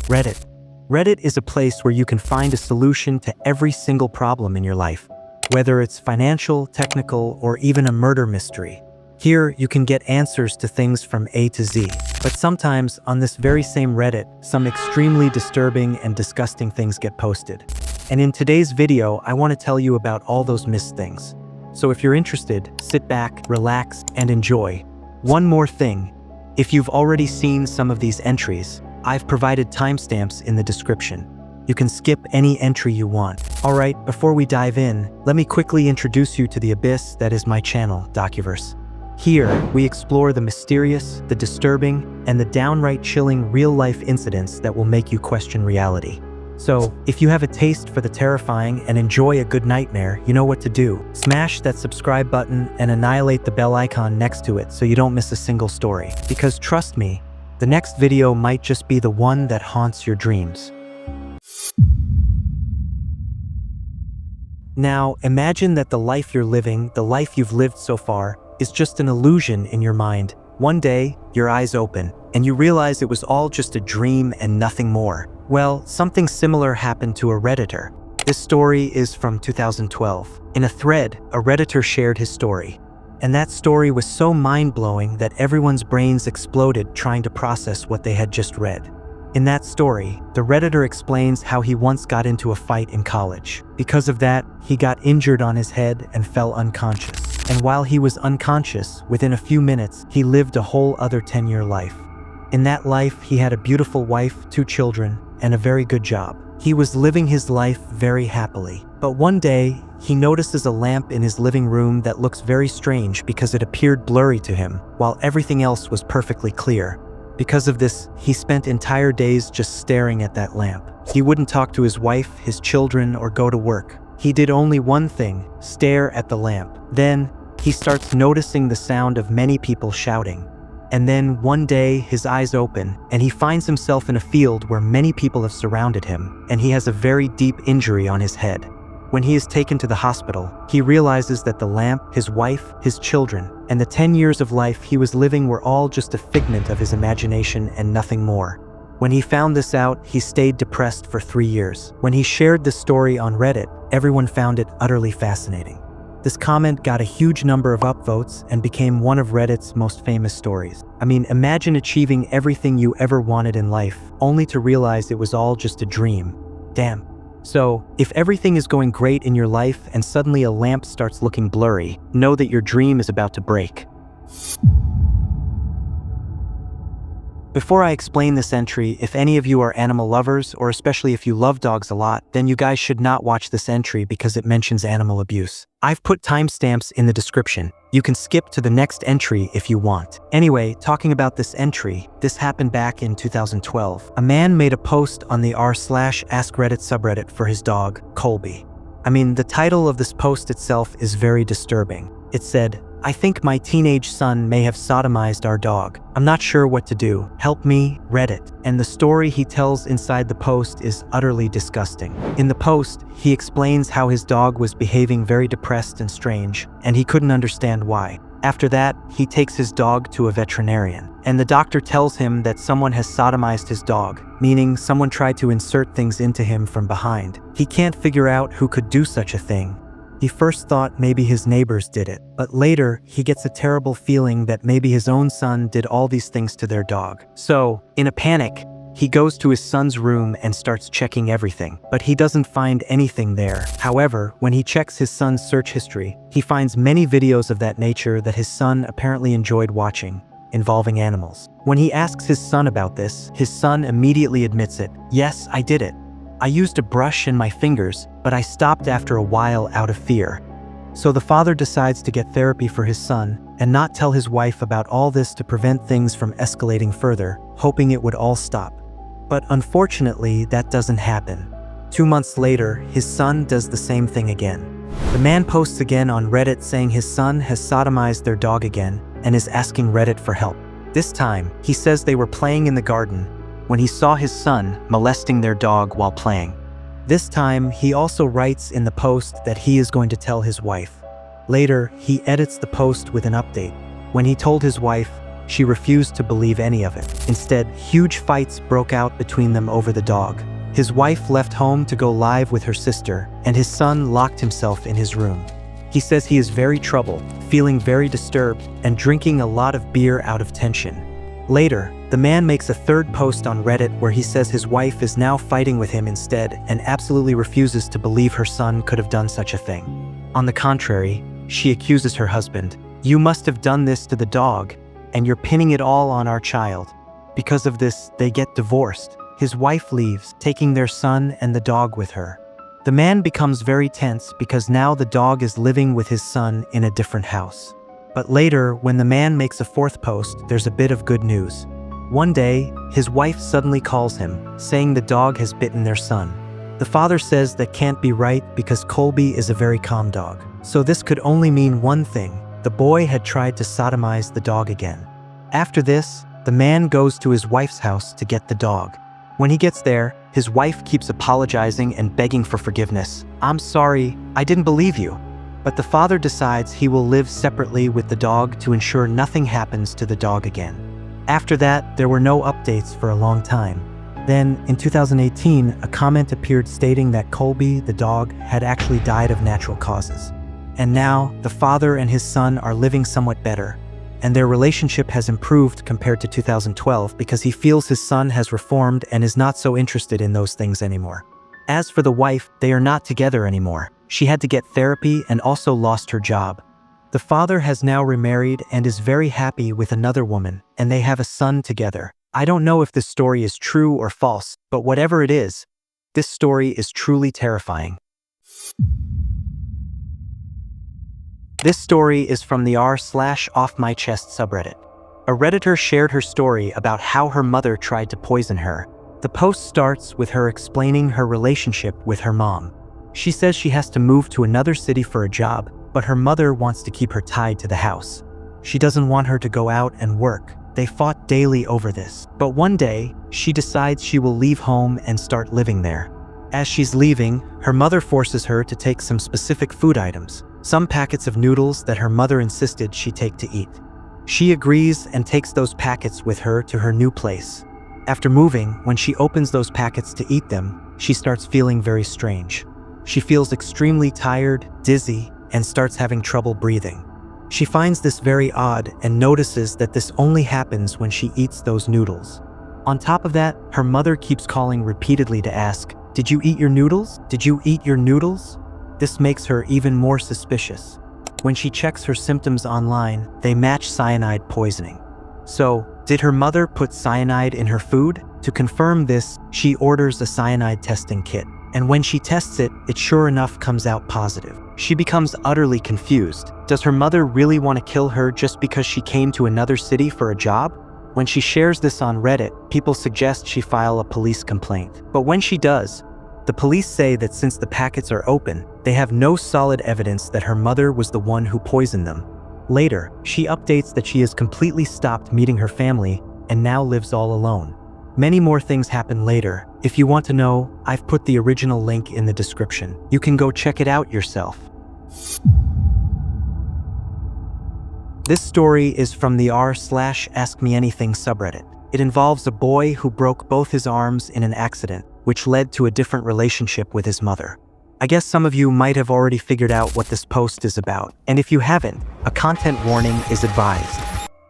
Reddit. Reddit is a place where you can find a solution to every single problem in your life, whether it's financial, technical, or even a murder mystery. Here, you can get answers to things from A to Z. But sometimes, on this very same Reddit, some extremely disturbing and disgusting things get posted. And in today's video, I want to tell you about all those missed things. So if you're interested, sit back, relax, and enjoy. One more thing. If you've already seen some of these entries, I've provided timestamps in the description. You can skip any entry you want. Alright, before we dive in, let me quickly introduce you to the abyss that is my channel, Docuverse. Here, we explore the mysterious, the disturbing, and the downright chilling real-life incidents that will make you question reality. So, if you have a taste for the terrifying and enjoy a good nightmare, you know what to do. Smash that subscribe button and annihilate the bell icon next to it so you don't miss a single story. Because trust me, the next video might just be the one that haunts your dreams. Now, imagine that the life you're living, the life you've lived so far, is just an illusion in your mind. One day, your eyes open, and you realize it was all just a dream and nothing more. Well, something similar happened to a Redditor. This story is from 2012. In a thread, a Redditor shared his story. And that story was so mind-blowing that everyone's brains exploded trying to process what they had just read. In that story, the Redditor explains how he once got into a fight in college. Because of that, he got injured on his head and fell unconscious. And while he was unconscious, within a few minutes, he lived a whole other 10-year life. In that life, he had a beautiful wife, 2 children, and a very good job. He was living his life very happily. But one day, he notices a lamp in his living room that looks very strange because it appeared blurry to him, while everything else was perfectly clear. Because of this, he spent entire days just staring at that lamp. He wouldn't talk to his wife, his children, or go to work. He did only one thing: stare at the lamp. Then, he starts noticing the sound of many people shouting. And then one day his eyes open and he finds himself in a field where many people have surrounded him, and he has a very deep injury on his head. When he is taken to the hospital, he realizes that the lamp, his wife, his children, and the 10 years of life he was living were all just a figment of his imagination and nothing more. When he found this out, he stayed depressed for 3 years. When he shared this story on Reddit, everyone found it utterly fascinating. This comment got a huge number of upvotes and became one of Reddit's most famous stories. I mean, imagine achieving everything you ever wanted in life, only to realize it was all just a dream. Damn. So, if everything is going great in your life and suddenly a lamp starts looking blurry, know that your dream is about to break. Before I explain this entry, if any of you are animal lovers, or especially if you love dogs a lot, then you guys should not watch this entry because it mentions animal abuse. I've put timestamps in the description. You can skip to the next entry if you want. Anyway, talking about this entry, this happened back in 2012. A man made a post on the r/AskReddit subreddit for his dog, Colby. I mean, the title of this post itself is very disturbing. It said, "I think my teenage son may have sodomized our dog. I'm not sure what to do. Help me, Reddit." And the story he tells inside the post is utterly disgusting. In the post, he explains how his dog was behaving very depressed and strange, and he couldn't understand why. After that, he takes his dog to a veterinarian, and the doctor tells him that someone has sodomized his dog, meaning someone tried to insert things into him from behind. He can't figure out who could do such a thing. He first thought maybe his neighbors did it, but later he gets a terrible feeling that maybe his own son did all these things to their dog. So, in a panic, he goes to his son's room and starts checking everything, but he doesn't find anything there. However, when he checks his son's search history, he finds many videos of that nature that his son apparently enjoyed watching, involving animals. When he asks his son about this, his son immediately admits it. "Yes, I did it. I used a brush and my fingers, but I stopped after a while out of fear." So the father decides to get therapy for his son and not tell his wife about all this to prevent things from escalating further, hoping it would all stop. But unfortunately, that doesn't happen. 2 months later, his son does the same thing again. The man posts again on Reddit saying his son has sodomized their dog again and is asking Reddit for help. This time, he says they were playing in the garden when he saw his son molesting their dog while playing. This time, he also writes in the post that he is going to tell his wife. Later, he edits the post with an update. When he told his wife, she refused to believe any of it. Instead, huge fights broke out between them over the dog. His wife left home to go live with her sister, and his son locked himself in his room. He says he is very troubled, feeling very disturbed, and drinking a lot of beer out of tension. Later, the man makes a third post on Reddit where he says his wife is now fighting with him instead and absolutely refuses to believe her son could have done such a thing. On the contrary, she accuses her husband, "You must have done this to the dog, and you're pinning it all on our child." Because of this, they get divorced. His wife leaves, taking their son and the dog with her. The man becomes very tense because now the dog is living with his son in a different house. But later, when the man makes a fourth post, there's a bit of good news. One day, his wife suddenly calls him, saying the dog has bitten their son. The father says that can't be right because Colby is a very calm dog. So this could only mean one thing: the boy had tried to sodomize the dog again. After this, the man goes to his wife's house to get the dog. When he gets there, his wife keeps apologizing and begging for forgiveness. "I'm sorry, I didn't believe you." But the father decides he will live separately with the dog to ensure nothing happens to the dog again. After that, there were no updates for a long time. Then, in 2018, a comment appeared stating that Colby, the dog, had actually died of natural causes. And now, the father and his son are living somewhat better, and their relationship has improved compared to 2012 because he feels his son has reformed and is not so interested in those things anymore. As for the wife, they are not together anymore. She had to get therapy and also lost her job. The father has now remarried and is very happy with another woman, and they have a son together. I don't know if this story is true or false, but whatever it is, this story is truly terrifying. This story is from the r/offmychest subreddit. A Redditor shared her story about how her mother tried to poison her. The post starts with her explaining her relationship with her mom. She says she has to move to another city for a job, but her mother wants to keep her tied to the house. She doesn't want her to go out and work. They fought daily over this. But one day, she decides she will leave home and start living there. As she's leaving, her mother forces her to take some specific food items, some packets of noodles that her mother insisted she take to eat. She agrees and takes those packets with her to her new place. After moving, when she opens those packets to eat them, she starts feeling very strange. She feels extremely tired, dizzy, and starts having trouble breathing. She finds this very odd and notices that this only happens when she eats those noodles. On top of that, her mother keeps calling repeatedly to ask, "Did you eat your noodles? Did you eat your noodles?" This makes her even more suspicious. When she checks her symptoms online, they match cyanide poisoning. So, did her mother put cyanide in her food? To confirm this, she orders a cyanide testing kit. And when she tests it, it sure enough comes out positive. She becomes utterly confused. Does her mother really want to kill her just because she came to another city for a job? When she shares this on Reddit, people suggest she file a police complaint. But when she does, the police say that since the packets are open, they have no solid evidence that her mother was the one who poisoned them. Later, she updates that she has completely stopped meeting her family and now lives all alone. Many more things happen later. If you want to know, I've put the original link in the description. You can go check it out yourself. This story is from the r/AskMeAnything subreddit. It involves a boy who broke both his arms in an accident, which led to a different relationship with his mother. I guess some of you might have already figured out what this post is about, and if you haven't, a content warning is advised.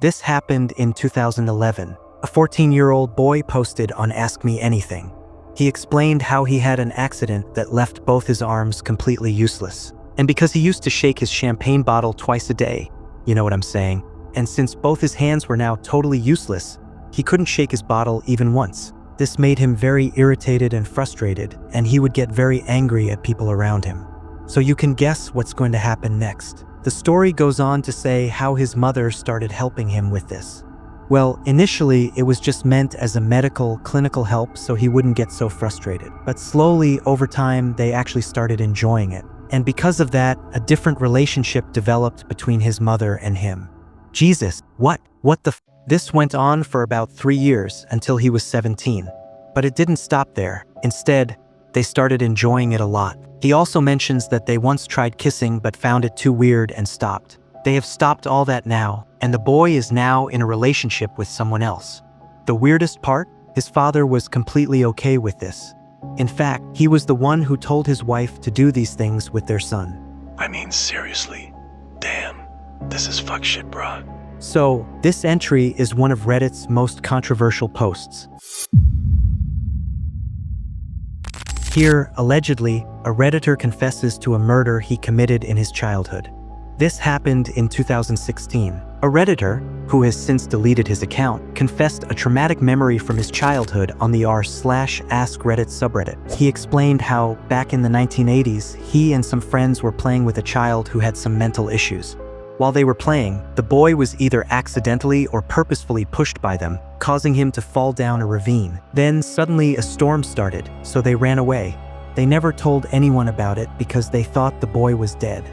This happened in 2011. A 14-year-old boy posted on Ask Me Anything. He explained how he had an accident that left both his arms completely useless. And because he used to shake his champagne bottle twice a day, you know what I'm saying, and since both his hands were now totally useless, he couldn't shake his bottle even once. This made him very irritated and frustrated, and he would get very angry at people around him. So you can guess what's going to happen next. The story goes on to say how his mother started helping him with this. Well, initially, it was just meant as a medical, clinical help so he wouldn't get so frustrated. But slowly, over time, they actually started enjoying it. And because of that, a different relationship developed between his mother and him. Jesus, what the f? This went on for about 3 years until he was 17. But it didn't stop there. Instead, they started enjoying it a lot. He also mentions that they once tried kissing but found it too weird and stopped. They have stopped all that now, and the boy is now in a relationship with someone else. The weirdest part? His father was completely okay with this. In fact, he was the one who told his wife to do these things with their son. I mean, seriously. Damn. This is fuck shit, bruh. So, this entry is one of Reddit's most controversial posts. Here, allegedly, a Redditor confesses to a murder he committed in his childhood. This happened in 2016. A Redditor, who has since deleted his account, confessed a traumatic memory from his childhood on the r/AskReddit subreddit. He explained how, back in the 1980s, he and some friends were playing with a child who had some mental issues. While they were playing, the boy was either accidentally or purposefully pushed by them, causing him to fall down a ravine. Then suddenly a storm started, so they ran away. They never told anyone about it because they thought the boy was dead.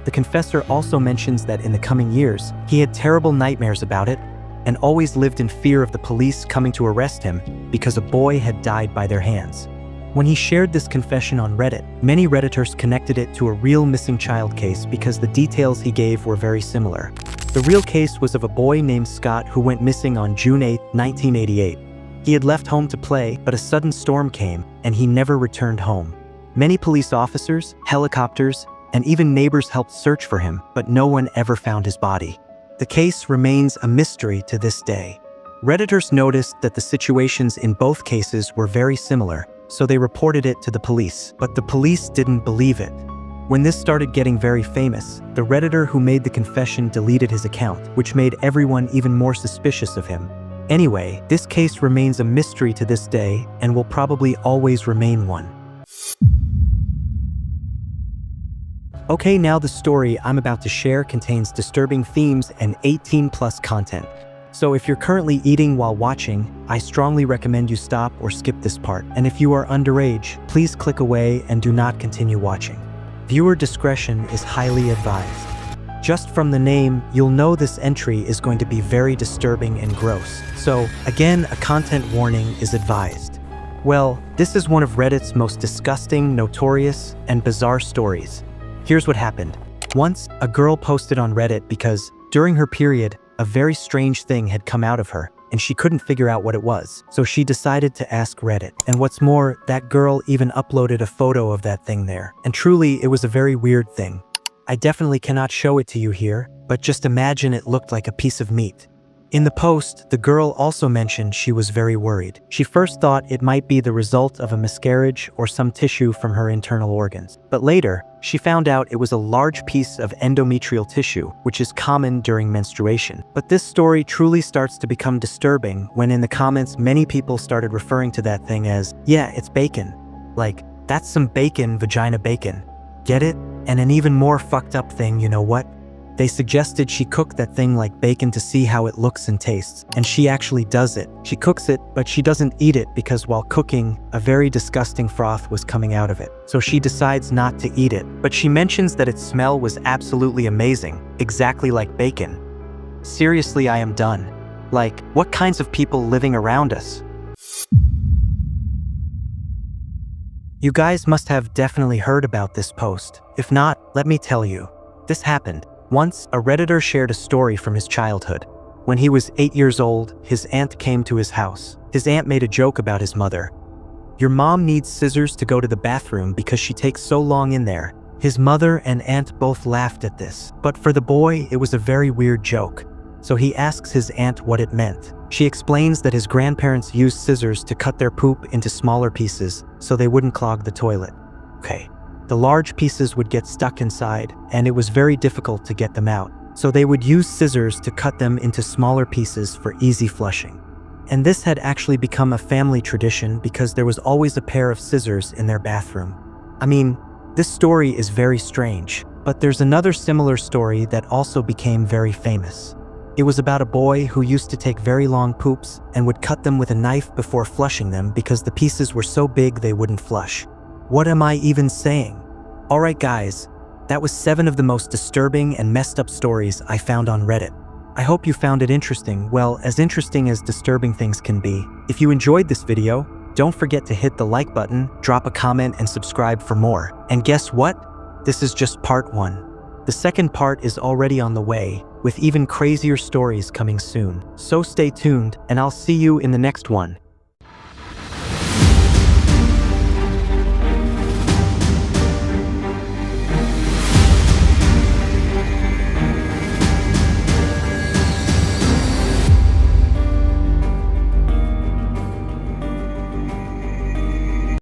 The confessor also mentions that in the coming years, he had terrible nightmares about it and always lived in fear of the police coming to arrest him because a boy had died by their hands. When he shared this confession on Reddit, many Redditors connected it to a real missing child case because the details he gave were very similar. The real case was of a boy named Scott who went missing on June 8, 1988. He had left home to play, but a sudden storm came, and he never returned home. Many police officers, helicopters, and even neighbors helped search for him, but no one ever found his body. The case remains a mystery to this day. Redditors noticed that the situations in both cases were very similar, so they reported it to the police, but the police didn't believe it. When this started getting very famous, the Redditor who made the confession deleted his account, which made everyone even more suspicious of him. Anyway, this case remains a mystery to this day and will probably always remain one. Okay, now the story I'm about to share contains disturbing themes and 18+ content. So if you're currently eating while watching, I strongly recommend you stop or skip this part. And if you are underage, please click away and do not continue watching. Viewer discretion is highly advised. Just from the name, you'll know this entry is going to be very disturbing and gross. So again, a content warning is advised. Well, this is one of Reddit's most disgusting, notorious, and bizarre stories. Here's what happened. Once, a girl posted on Reddit because, during her period, a very strange thing had come out of her, and she couldn't figure out what it was. So she decided to ask Reddit. And what's more, that girl even uploaded a photo of that thing there. And truly, it was a very weird thing. I definitely cannot show it to you here, but just imagine it looked like a piece of meat. In the post, the girl also mentioned she was very worried. She first thought it might be the result of a miscarriage or some tissue from her internal organs. But later, she found out it was a large piece of endometrial tissue, which is common during menstruation. But this story truly starts to become disturbing when in the comments many people started referring to that thing as, yeah, it's bacon. Like, that's some bacon, vagina bacon. Get it? And an even more fucked up thing, you know what? They suggested she cook that thing like bacon to see how it looks and tastes, and she actually does it. She cooks it, but she doesn't eat it because while cooking, a very disgusting froth was coming out of it. So she decides not to eat it, but she mentions that its smell was absolutely amazing, exactly like bacon. Seriously, I am done. Like, what kinds of people living around us? You guys must have definitely heard about this post. If not, let me tell you. This happened. Once, a Redditor shared a story from his childhood. When he was 8 years old, his aunt came to his house. His aunt made a joke about his mother. Your mom needs scissors to go to the bathroom because she takes so long in there. His mother and aunt both laughed at this. But for the boy, it was a very weird joke. So he asks his aunt what it meant. She explains that his grandparents used scissors to cut their poop into smaller pieces so they wouldn't clog the toilet. Okay. The large pieces would get stuck inside, and it was very difficult to get them out. So they would use scissors to cut them into smaller pieces for easy flushing. And this had actually become a family tradition because there was always a pair of scissors in their bathroom. I mean, this story is very strange, but there's another similar story that also became very famous. It was about a boy who used to take very long poops and would cut them with a knife before flushing them because the pieces were so big they wouldn't flush. What am I even saying? Alright guys, that was 7 of the most disturbing and messed up stories I found on Reddit. I hope you found it interesting, well, as interesting as disturbing things can be. If you enjoyed this video, don't forget to hit the like button, drop a comment, and subscribe for more. And guess what? This is just part 1. The second part is already on the way, with even crazier stories coming soon. So stay tuned, and I'll see you in the next one.